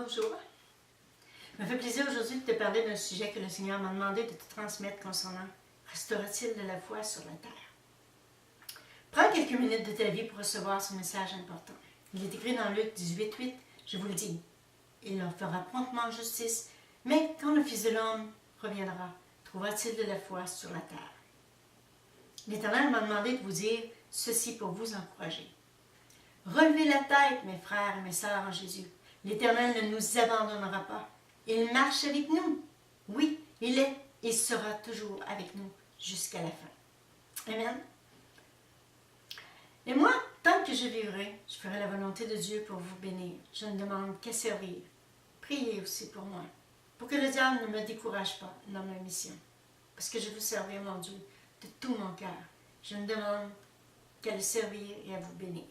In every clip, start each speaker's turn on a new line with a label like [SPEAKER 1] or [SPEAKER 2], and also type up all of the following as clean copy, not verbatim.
[SPEAKER 1] Bonjour. Ça me fait plaisir aujourd'hui de te parler d'un sujet que le Seigneur m'a demandé de te transmettre concernant restera-t-il de la foi sur la terre? Prends quelques minutes de ta vie pour recevoir ce message important. Il est écrit dans Luc 18:8, je vous le dis, il leur fera promptement justice, mais quand le Fils de l'homme reviendra, trouvera-t-il de la foi sur la terre? L'Éternel m'a demandé de vous dire ceci pour vous encourager. Relevez la tête, mes frères et mes sœurs en Jésus. L'Éternel ne nous abandonnera pas. Il marche avec nous. Oui, il est et sera toujours avec nous jusqu'à la fin. Amen. Et moi, tant que je vivrai, je ferai la volonté de Dieu pour vous bénir. Je ne demande qu'à servir. Priez aussi pour moi, pour que le diable ne me décourage pas dans ma mission. Parce que je veux servir mon Dieu de tout mon cœur. Je ne demande qu'à le servir et à vous bénir.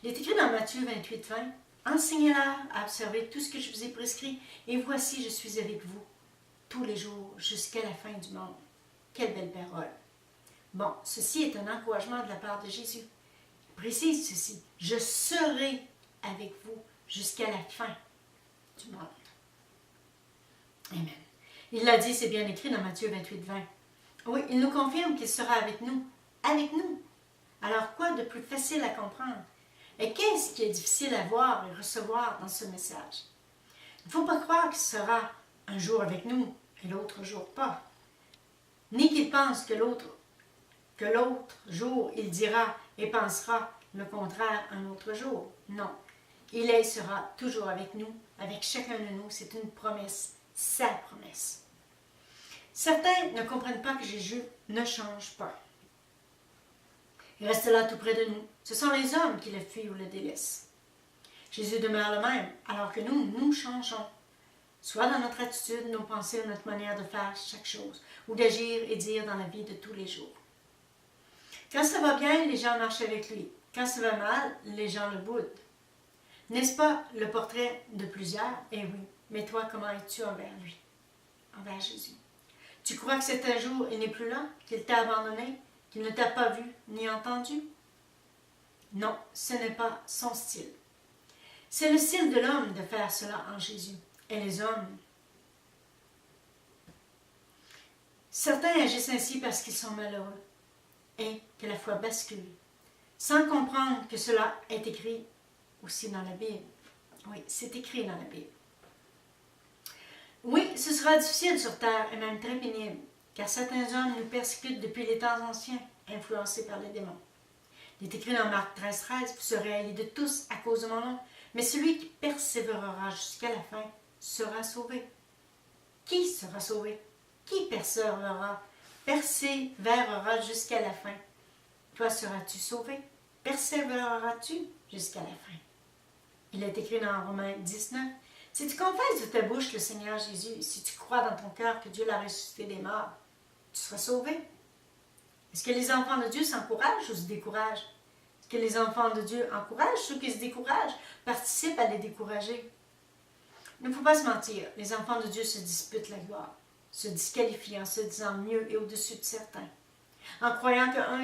[SPEAKER 1] Il est écrit dans Matthieu 28:20, enseignez-leur à observer tout ce que je vous ai prescrit, et voici, je suis avec vous tous les jours jusqu'à la fin du monde. Quelle belle parole! Bon, ceci est un encouragement de la part de Jésus. Il précise ceci, je serai avec vous jusqu'à la fin du monde. Amen. Il l'a dit, c'est bien écrit dans Matthieu 28:20. Oui, il nous confirme qu'il sera avec nous. Avec nous. Alors quoi de plus facile à comprendre? Et qu'est-ce qui est difficile à voir et recevoir dans ce message? Il ne faut pas croire qu'il sera un jour avec nous et l'autre jour pas. Ni qu'il pense que l'autre jour il dira et pensera le contraire un autre jour. Non. Il est et sera toujours avec nous, avec chacun de nous. C'est une promesse, sa promesse. Certains ne comprennent pas que Jésus ne change pas. Il reste là tout près de nous. Ce sont les hommes qui le fuient ou le délaissent. Jésus demeure le même, alors que nous changeons. Soit dans notre attitude, nos pensées ou notre manière de faire chaque chose, ou d'agir et dire dans la vie de tous les jours. Quand ça va bien, les gens marchent avec lui. Quand ça va mal, les gens le boudent. N'est-ce pas le portrait de plusieurs? Eh oui, mais toi, comment es-tu envers lui? Envers Jésus. Tu crois que c'est un jour, il n'est plus là, qu'il t'a abandonné, qu'il ne t'a pas vu ni entendu? Non, ce n'est pas son style. C'est le style de l'homme de faire cela en Jésus. Et les hommes, certains agissent ainsi parce qu'ils sont malheureux et que la foi bascule, sans comprendre que cela est écrit aussi dans la Bible. Oui, c'est écrit dans la Bible. Oui, ce sera difficile sur terre et même très pénible, car certains hommes nous persécutent depuis les temps anciens, influencés par les démons. Il est écrit dans Marc 13:13, vous serez haïs de tous à cause de mon nom, mais celui qui persévérera jusqu'à la fin sera sauvé. Qui sera sauvé? Qui persévérera jusqu'à la fin? Toi, seras-tu sauvé? Persévéreras-tu jusqu'à la fin? Il est écrit dans Romains 19, si tu confesses de ta bouche le Seigneur Jésus, si tu crois dans ton cœur que Dieu l'a ressuscité des morts, tu seras sauvé. Est-ce que les enfants de Dieu s'encouragent ou se découragent? Est-ce que les enfants de Dieu encouragent ceux qui se découragent, participent à les décourager? Il ne faut pas se mentir, les enfants de Dieu se disputent la gloire, se disqualifient en se disant mieux et au-dessus de certains, en croyant qu'un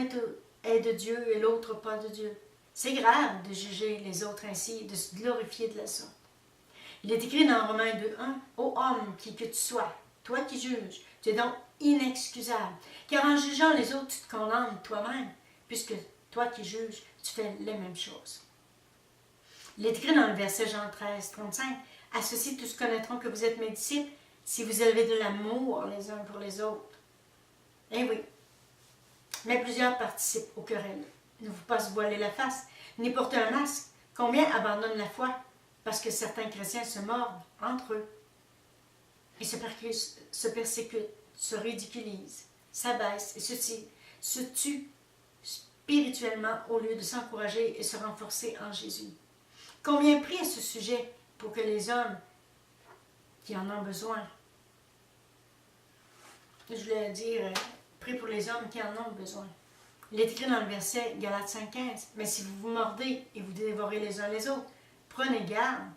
[SPEAKER 1] est de Dieu et l'autre pas de Dieu. C'est grave de juger les autres ainsi et de se glorifier de la sorte. Il est écrit dans Romains 2:1, ô homme qui que tu sois, toi qui juges, tu es donc inexcusable, car en jugeant les autres, tu te condamnes toi-même, puisque toi qui juges, tu fais les mêmes choses. Il est écrit dans le verset Jean 13:35, à ceci tous connaîtront que vous êtes mes disciples, si vous avez de l'amour les uns pour les autres. Eh oui, mais plusieurs participent aux querelles. Il ne faut pas se voiler la face, ni porter un masque. Combien abandonnent la foi parce que certains chrétiens se mordent entre eux et se persécutent, se ridiculisent, s'abaissent et se tuent spirituellement au lieu de s'encourager et se renforcer en Jésus. Combien prie à ce sujet pour que les hommes qui en ont besoin, je voulais dire, prie pour les hommes qui en ont besoin. Il est écrit dans le verset Galates 5:15, mais si vous vous mordez et vous dévorez les uns les autres, prenez garde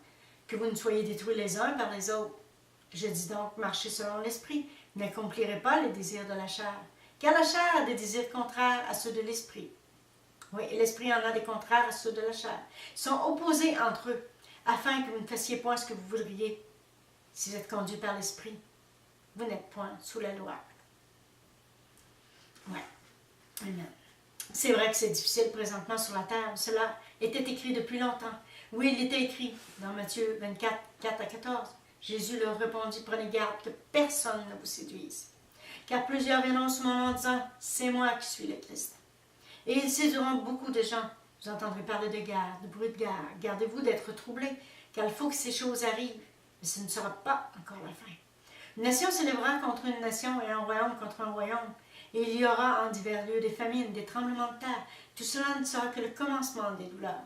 [SPEAKER 1] que vous ne soyez détruits les uns par les autres. Je dis donc, marchez selon l'esprit, n'accomplirez pas les désirs de la chair, car la chair a des désirs contraires à ceux de l'esprit. Oui, et l'esprit en a des contraires à ceux de la chair. Ils sont opposés entre eux, afin que vous ne fassiez point ce que vous voudriez. Si vous êtes conduit par l'Esprit, vous n'êtes point sous la loi. Ouais. Amen. C'est vrai que c'est difficile présentement sur la terre. Cela était écrit depuis longtemps. Oui, il était écrit dans Matthieu 24, 4 à 14. Jésus leur répondit, prenez garde que personne ne vous séduise. Car plusieurs viendront sur mon nom en disant, c'est moi qui suis le Christ. Et ils séduiront beaucoup de gens. Vous entendrez parler de guerre, de bruit de guerre. Gardez-vous d'être troublés, car il faut que ces choses arrivent. Mais ce ne sera pas encore la fin. Une nation s'élèvera contre une nation et un royaume contre un royaume. Et il y aura en divers lieux des famines, des tremblements de terre. Tout cela ne sera que le commencement des douleurs.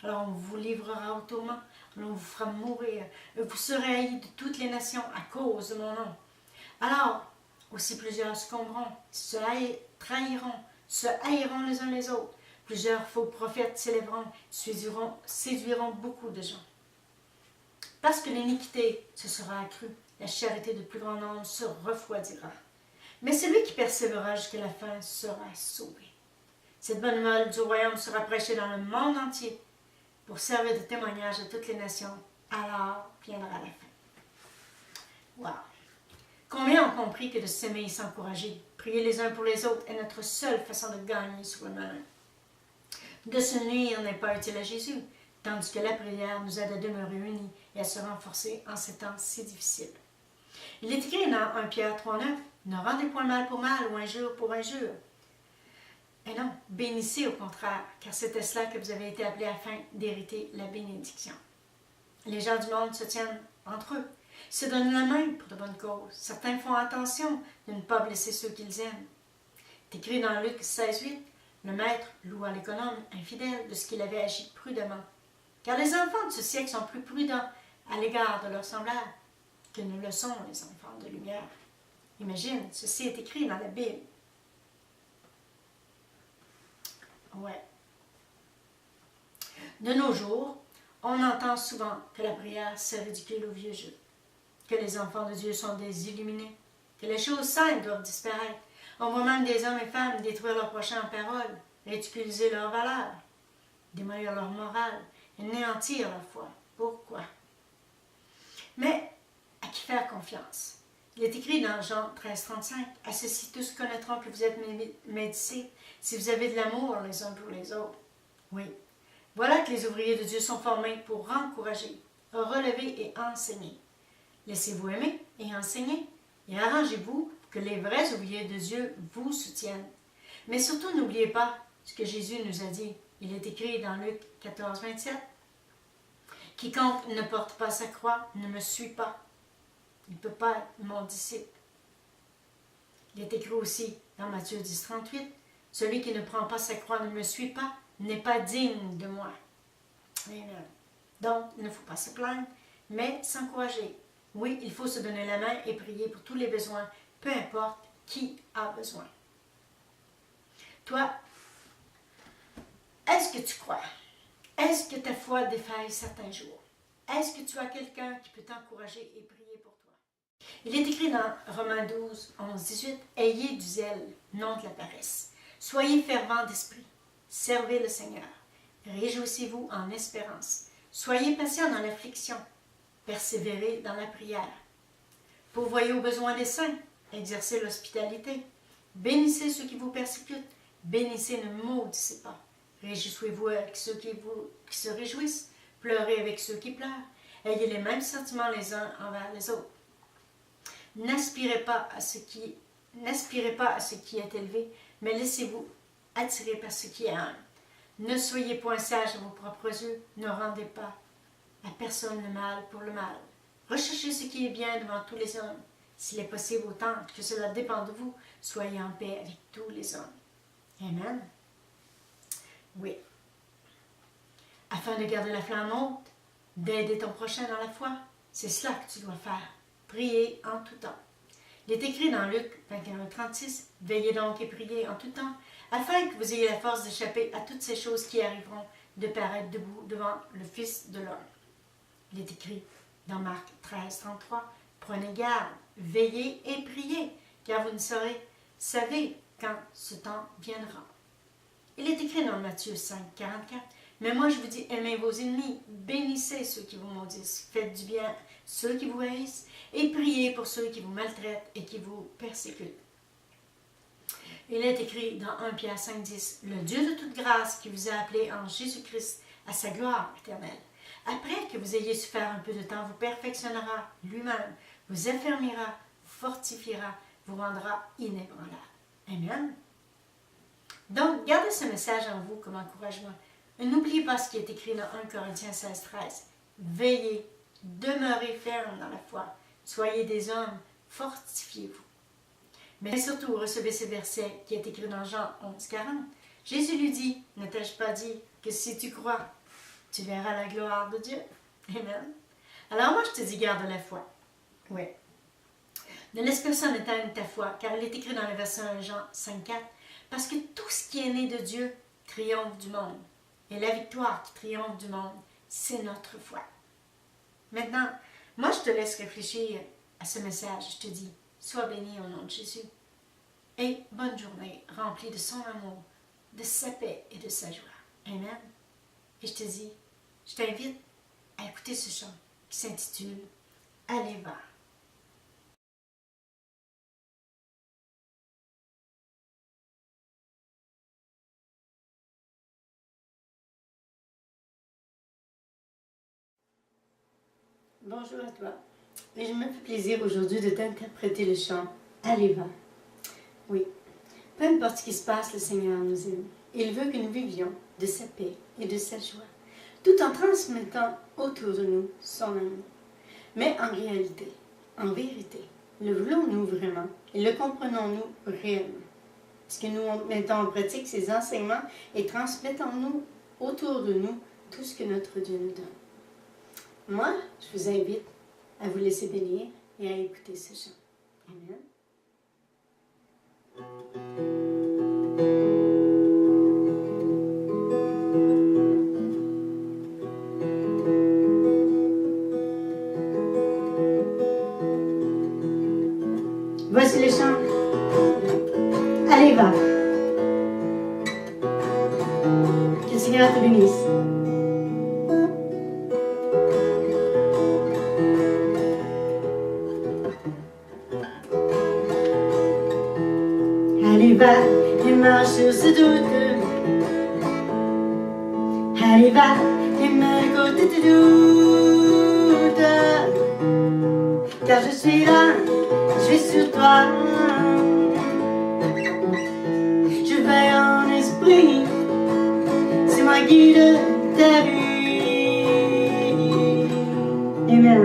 [SPEAKER 1] Alors on vous livrera au tourment, on vous fera mourir. Vous serez haïs de toutes les nations à cause de mon nom. Alors aussi plusieurs succomberont, se trahiront, se haïront les uns les autres. Plusieurs faux prophètes s'élèveront, séduiront beaucoup de gens. Parce que l'iniquité se sera accrue, la charité de plus grand nombre se refroidira. Mais celui qui persévérera jusqu'à la fin sera sauvé. Cette bonne nouvelle du royaume sera prêchée dans le monde entier pour servir de témoignage à toutes les nations. Alors viendra la fin. Wow! Combien ont compris que de s'aimer et s'encourager, prier les uns pour les autres est notre seule façon de gagner sur le malin. De se nuire n'est pas utile à Jésus, tandis que la prière nous aide à demeurer unis et à se renforcer en ces temps si difficiles. Il est écrit dans 1 Pierre 3,9 « Ne rendez point mal pour mal ou injure pour injure. » Et non, bénissez au contraire, car c'était cela que vous avez été appelés afin d'hériter la bénédiction. Les gens du monde se tiennent entre eux, se donnent la main pour de bonnes causes. Certains font attention de ne pas blesser ceux qu'ils aiment. C'est écrit dans Luc 16,8 « Le maître loua l'économe infidèle de ce qu'il avait agi prudemment. Car les enfants de ce siècle sont plus prudents à l'égard de leurs semblables que ne le sont les enfants de lumière. » Imagine, ceci est écrit dans la Bible. Ouais. De nos jours, on entend souvent que la prière, c'est ridicule au vieux jeu, que les enfants de Dieu sont des illuminés, que les choses saintes doivent disparaître. On voit même des hommes et femmes détruire leur prochain en parole, ridiculiser leurs valeurs, démolir leur morale, anéantir leur foi. Pourquoi? Mais à qui faire confiance? Il est écrit dans Jean 13,35 « À ceci tous connaîtront que vous êtes mes disciples, si vous avez de l'amour les uns pour les autres. » Oui, voilà que les ouvriers de Dieu sont formés pour encourager, relever et enseigner. Laissez-vous aimer et enseigner, et arrangez-vous pour que les vrais ouvriers de Dieu vous soutiennent. Mais surtout, n'oubliez pas ce que Jésus nous a dit. Il est écrit dans Luc 14,27 « Quiconque ne porte pas sa croix ne me suit pas. Il ne peut pas être mon disciple. » Il est écrit aussi dans Matthieu 10,38 « Celui qui ne prend pas sa croix ne me suit pas, n'est pas digne de moi. » Donc, il ne faut pas se plaindre, mais s'encourager. Oui, il faut se donner la main et prier pour tous les besoins, peu importe qui a besoin. Toi, est-ce que tu crois? Est-ce que ta foi défaille certains jours? Est-ce que tu as quelqu'un qui peut t'encourager et prier pour toi? Il est écrit dans Romains 12, 11, 18 « Ayez du zèle, non de la paresse. Soyez fervents d'esprit. Servez le Seigneur. Réjouissez-vous en espérance. Soyez patients dans l'affliction. Persévérez dans la prière. Pourvoyez aux besoins des saints. Exercez l'hospitalité. Bénissez ceux qui vous persécutent. Bénissez, ne maudissez pas. Réjouissez-vous avec ceux qui se réjouissent. Pleurez avec ceux qui pleurent. Ayez les mêmes sentiments les uns envers les autres. N'aspirez pas à ce qui est élevé, mais laissez-vous attirer par ce qui est humble. Ne soyez point sages à vos propres yeux, ne rendez pas à personne le mal pour le mal. Recherchez ce qui est bien devant tous les hommes. S'il est possible, autant que cela dépend de vous, soyez en paix avec tous les hommes. Amen. Oui. Afin de garder la flamme haute, d'aider ton prochain dans la foi, c'est cela que tu dois faire. Prier en tout temps. Il est écrit dans Luc 21, 36, « Veillez donc et priez en tout temps, afin que vous ayez la force d'échapper à toutes ces choses qui arriveront de paraître debout devant le Fils de l'homme. » Il est écrit dans Marc 13, 33, « Prenez garde, veillez et priez, car vous ne savez quand ce temps viendra. » Il est écrit dans Matthieu 5, 44, « Mais moi, je vous dis, aimez vos ennemis, bénissez ceux qui vous maudissent, faites du bien ceux qui vous haïssent, et priez pour ceux qui vous maltraitent et qui vous persécutent. Il est écrit dans 1 Pierre 5,10, « Le Dieu de toute grâce qui vous a appelé en Jésus-Christ à sa gloire éternelle, après que vous ayez souffert un peu de temps, vous perfectionnera lui-même, vous affermira, vous fortifiera, vous rendra inébranlable. » Amen. Donc, gardez ce message en vous comme encouragement. Et n'oubliez pas ce qui est écrit dans 1 Corinthiens 16,13. Veillez, demeurez fermes dans la foi, soyez des hommes, fortifiez-vous. Mais surtout, recevez ce verset qui est écrit dans Jean 11,40. Jésus lui dit, ne t'ai-je pas dit que si tu crois, tu verras la gloire de Dieu? Amen. Alors moi, je te dis, garde la foi. Oui. Ne laisse personne éteindre ta foi, car il est écrit dans le verset 1 Jean 5,4, parce que tout ce qui est né de Dieu triomphe du monde. Et la victoire qui triomphe du monde, c'est notre foi. Maintenant, moi, je te laisse réfléchir à ce message. Je te dis, sois béni au nom de Jésus. Et bonne journée, remplie de son amour, de sa paix et de sa joie. Amen. Et je te dis, je t'invite à écouter ce chant qui s'intitule « Allez va ». Bonjour à toi. Et je me fais plaisir aujourd'hui de t'interpréter le chant « Allez va ». Oui, peu importe ce qui se passe, le Seigneur nous aime. Il veut que nous vivions de sa paix et de sa joie, tout en transmettant autour de nous son amour. Mais en réalité, en vérité, le voulons-nous vraiment et le comprenons-nous réellement? Est-ce que nous mettons en pratique ces enseignements et transmettons-nous autour de nous tout ce que notre Dieu nous donne? Moi, je vous invite à vous laisser bénir et à écouter ce chant. Amen. Voici le chant. Allez, va. Que le Seigneur te bénisse. Allez, va et marche sur ce doute. Allez, va et mets de côté tes doutes. Car je suis là, je vais sur toi. Je vais en esprit, c'est moi qui guide ta vie. Amen.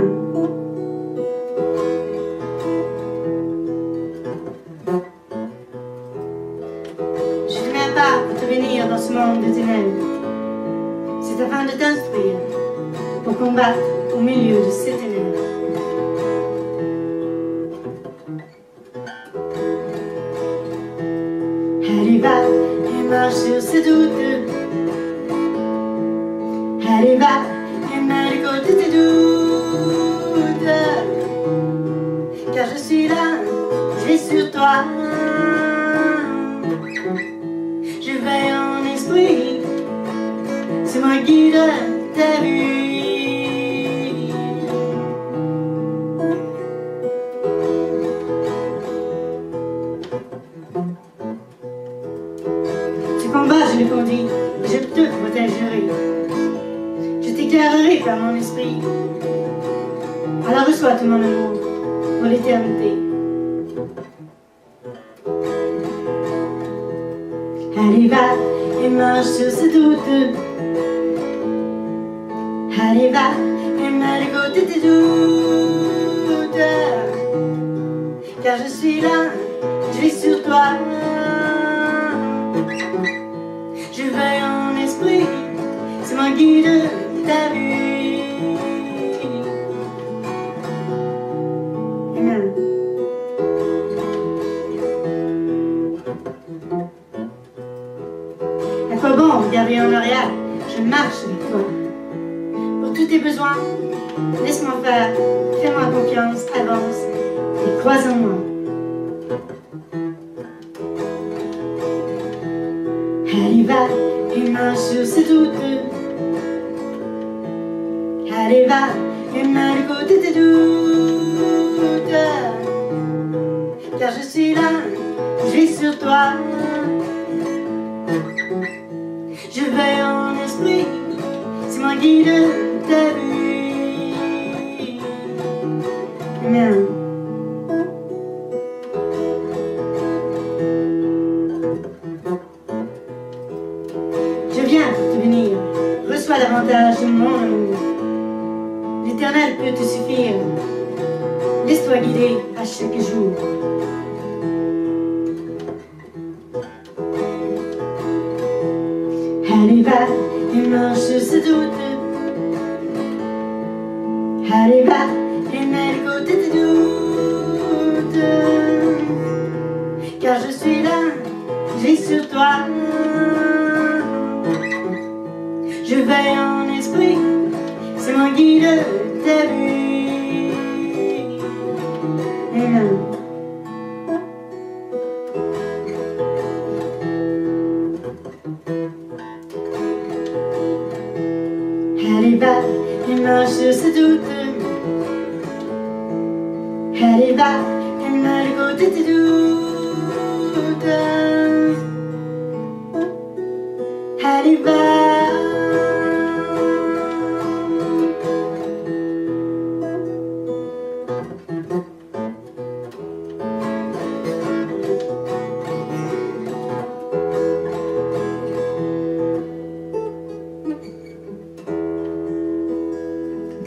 [SPEAKER 1] Je ne viens pas pour te bénir dans ce monde de ténèbres. C'est afin de t'instruire pour combattre au milieu de ces ténèbres. Allez, va et marche sur ces doutes. Allez, va et mets de côté tes doutes. Car je suis là, je vais sur toi. Je vais en esprit, c'est moi qui guide ta vie. Tu combats, je le conduis, je te protégerai. Je t'éclairerai par mon esprit. Alors reçois tout mon amour pour l'éternité. Allez, va et marche sur ce doute. Allez, va et mets de côté tes doutes. Car je suis là, je vais sur toi. Je vais en esprit, c'est moi qui guide ta vie. Amen. À quoi bon regarder en arrière? Je marche avec toi. Pour tous tes besoins, laisse-moi faire, fais-moi confiance, avance et crois en moi. Allez, va et marche sur ces doutes. va et mets de côté tes doutes, car je suis là, j'ai sur toi. Je vais en esprit, c'est moi qui ta vie. Amen. Je viens te bénir, reçois davantage de mon amour. L'Éternel peut te suffire, laisse-toi guider à chaque jour. Allez va et marche ce doute. Allez va et mets de côté tes doutes, car je suis là, j'ai sur toi. Je veille en esprit, c'est moi qui ta vie. Amen. Allez va et marche ce doute. Allez va et mets de côté tes doutes. Allez va.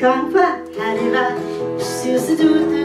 [SPEAKER 1] Encore une fois, allez va sur ce doute.